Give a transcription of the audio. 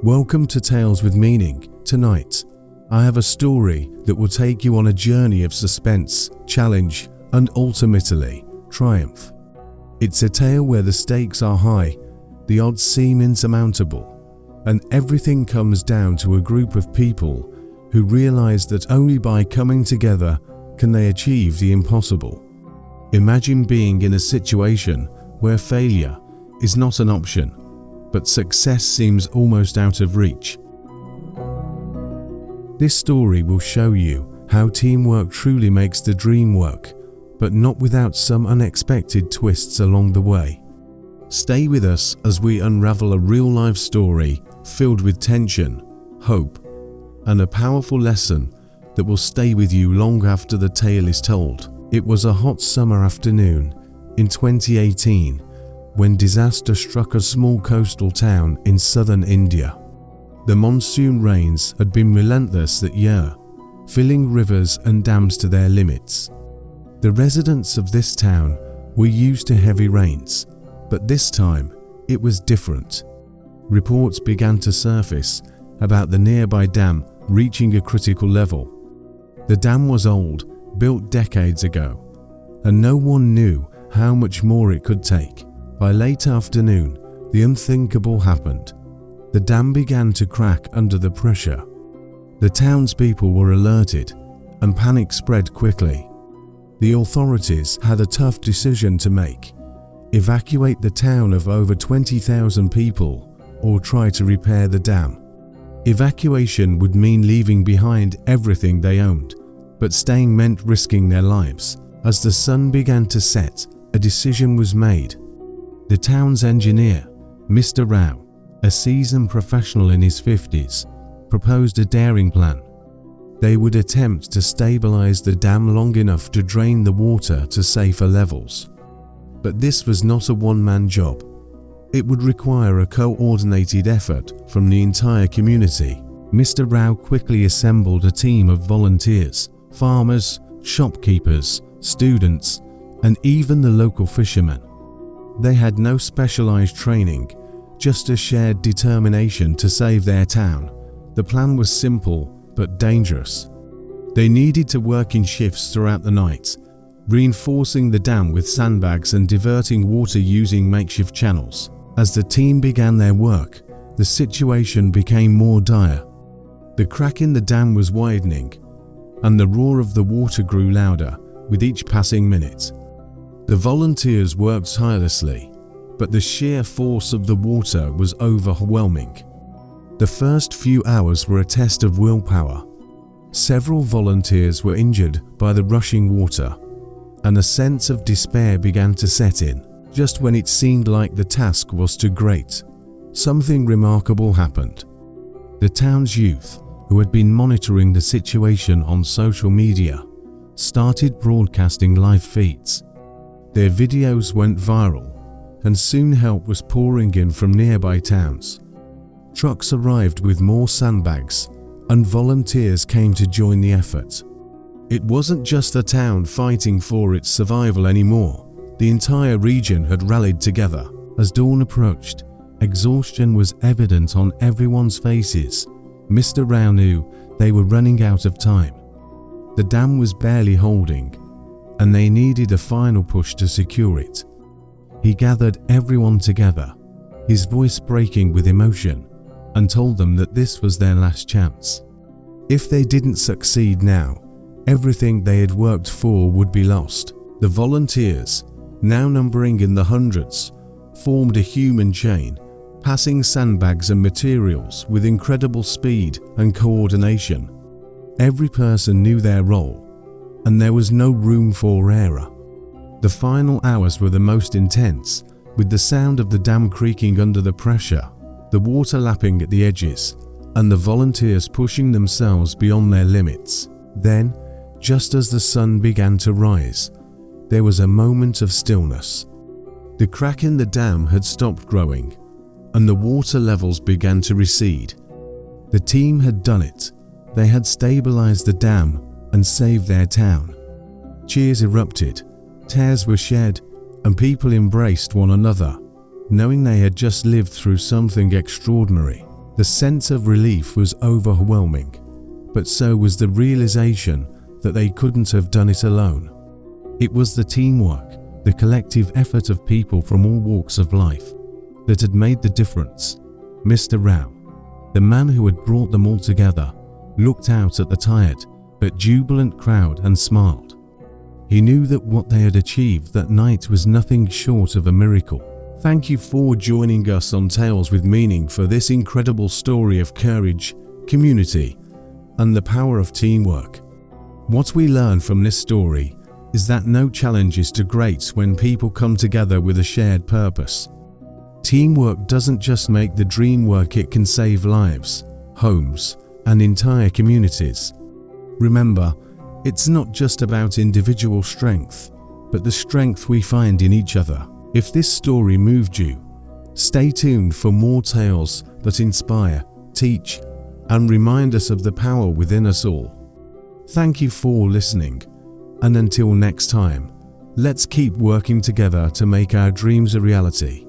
Welcome to Tales with Meaning. Tonight, I have a story that will take you on a journey of suspense, challenge, and ultimately, triumph. It's a tale where the stakes are high, the odds seem insurmountable, and everything comes down to a group of people who realize that only by coming together can they achieve the impossible. Imagine being in a situation where failure is not an option, but success seems almost out of reach. This story will show you how teamwork truly makes the dream work, but not without some unexpected twists along the way. Stay with us as we unravel a real-life story filled with tension, hope, and a powerful lesson that will stay with you long after the tale is told. It was a hot summer afternoon in 2018 when disaster struck a small coastal town in southern India. The monsoon rains had been relentless that year, filling rivers and dams to their limits. The residents of this town were used to heavy rains, but this time it was different. Reports began to surface about the nearby dam reaching a critical level. The dam was old, built decades ago, and no one knew how much more it could take. By late afternoon, the unthinkable happened. The dam began to crack under the pressure. The townspeople were alerted, and panic spread quickly. The authorities had a tough decision to make: evacuate the town of over 20,000 people or try to repair the dam. Evacuation would mean leaving behind everything they owned, but staying meant risking their lives. As the sun began to set, a decision was made. The town's engineer, Mr. Rao, a seasoned professional in his 50s, proposed a daring plan. They would attempt to stabilize the dam long enough to drain the water to safer levels. But this was not a one-man job. It would require a coordinated effort from the entire community. Mr. Rao quickly assembled a team of volunteers, farmers, shopkeepers, students, and even the local fishermen. They had no specialized training, just a shared determination to save their town. The plan was simple but dangerous. They needed to work in shifts throughout the night, reinforcing the dam with sandbags and diverting water using makeshift channels. As the team began their work, the situation became more dire. The crack in the dam was widening, and the roar of the water grew louder with each passing minute. The volunteers worked tirelessly, but the sheer force of the water was overwhelming. The first few hours were a test of willpower. Several volunteers were injured by the rushing water, and a sense of despair began to set in. Just when it seemed like the task was too great, something remarkable happened. The town's youth, who had been monitoring the situation on social media, started broadcasting live feeds. Their videos went viral, and soon help was pouring in from nearby towns. Trucks arrived with more sandbags, and volunteers came to join the effort. It wasn't just the town fighting for its survival anymore. The entire region had rallied together. As dawn approached, exhaustion was evident on everyone's faces. Mr. Rao knew they were running out of time. The dam was barely holding, and they needed a final push to secure it. He gathered everyone together, his voice breaking with emotion, and told them that this was their last chance. If they didn't succeed now, everything they had worked for would be lost. The volunteers, now numbering in the hundreds, formed a human chain, passing sandbags and materials with incredible speed and coordination. Every person knew their role, and there was no room for error. The final hours were the most intense, with the sound of the dam creaking under the pressure, the water lapping at the edges, and the volunteers pushing themselves beyond their limits. Then, just as the sun began to rise, there was a moment of stillness. The crack in the dam had stopped growing, and the water levels began to recede. The team had done it. They had stabilized the dam and saved their town. Cheers erupted, tears were shed, and people embraced one another, knowing they had just lived through something extraordinary. The sense of relief was overwhelming, but so was the realization that they couldn't have done it alone. It was the teamwork, the collective effort of people from all walks of life, that had made the difference. Mr. Rao, the man who had brought them all together, looked out at the tired but jubilant crowd and smiled. He knew that what they had achieved that night was nothing short of a miracle. Thank you for joining us on Tales with Meaning for this incredible story of courage, community, and the power of teamwork. What we learn from this story is that no challenge is too great when people come together with a shared purpose. Teamwork doesn't just make the dream work, it can save lives, homes, and entire communities. Remember, it's not just about individual strength, but the strength we find in each other. If this story moved you, stay tuned for more tales that inspire, teach, and remind us of the power within us all. Thank you for listening, and until next time, let's keep working together to make our dreams a reality.